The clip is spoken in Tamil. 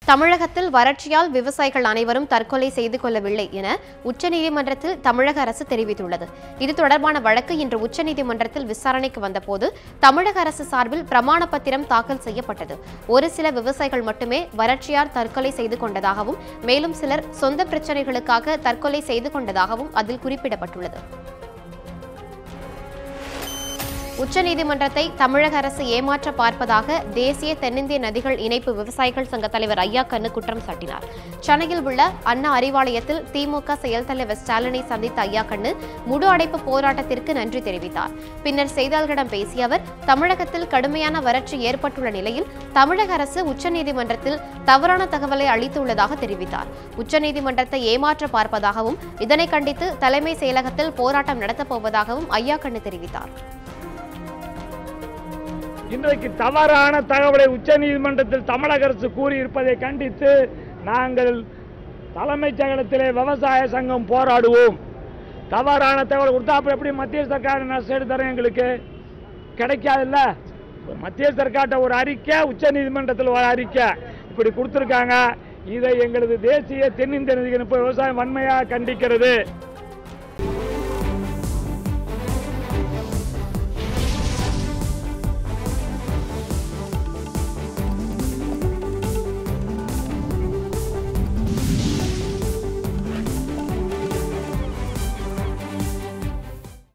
தமிழகத்தில் வறட்சியால் விவசாயிகள் அனைவரும் தற்கொலை செய்து கொள்ளவில்லை என உச்சநீதிமன்றத்தில் தமிழக அரசு தெரிவித்துள்ளது. இது தொடர்பான வழக்கு இன்று உச்சநீதிமன்றத்தில் விசாரணைக்கு வந்தபோது தமிழக அரசு சார்பில் பிரமாண பத்திரம் தாக்கல் செய்யப்பட்டது. ஒரு சில விவசாயிகள் மட்டுமே வறட்சியால் தற்கொலை செய்து கொண்டதாகவும் மேலும் சிலர் சொந்த பிரச்சினைகளுக்காக தற்கொலை செய்து கொண்டதாகவும் அதில் குறிப்பிடப்பட்டுள்ளது. உச்சநீதிமன்றத்தை தமிழக அரசு ஏமாற்ற பார்ப்பதாக தேசிய தென்னிந்திய நதிகள் இணைப்பு விவசாயிகள் சங்க தலைவர் ஐயாக்கண்ணு குற்றம் சாட்டினார். சென்னையில் உள்ள அண்ணா அறிவாலயத்தில் திமுக செயல் தலைவர் ஸ்டாலினை சந்தித்த ஐயாக்கண்ணு முழு அடைப்பு போராட்டத்திற்கு நன்றி தெரிவித்தார். பின்னர் செய்தியாளர்களிடம் பேசிய அவர், தமிழகத்தில் கடுமையான வறட்சி ஏற்பட்டுள்ள நிலையில் தமிழக அரசு உச்சநீதிமன்றத்தில் தவறான தகவலை அளித்துள்ளதாக தெரிவித்தார். உச்சநீதிமன்றத்தை ஏமாற்ற பார்ப்பதாகவும் இதனை கண்டித்து தலைமை செயலகத்தில் போராட்டம் நடத்தப்போவதாகவும் ஐயாக்கண்ணு தெரிவித்தார். இன்றைக்கு தவறான தகவலை உச்சநீதிமன்றத்தில் தமிழக அரசு கூறியிருப்பதை கண்டித்து நாங்கள் தலைமைச் செயலகத்திலே விவசாய சங்கம் போராடுவோம். தவறான தகவல் கொடுத்தா அப்புறம் எப்படி மத்திய சர்க்கார் நஷ்டம் தரும்? எங்களுக்கு கிடைக்காதுல்ல. மத்திய சர்க்கார்ட்ட ஒரு அறிக்கை, உச்சநீதிமன்றத்தில் ஒரு அறிக்கை இப்படி கொடுத்துருக்காங்க. இதை எங்களது தேசிய தென்னிந்திய நதிகள் விவசாயம் வன்மையாக கண்டிக்கிறது.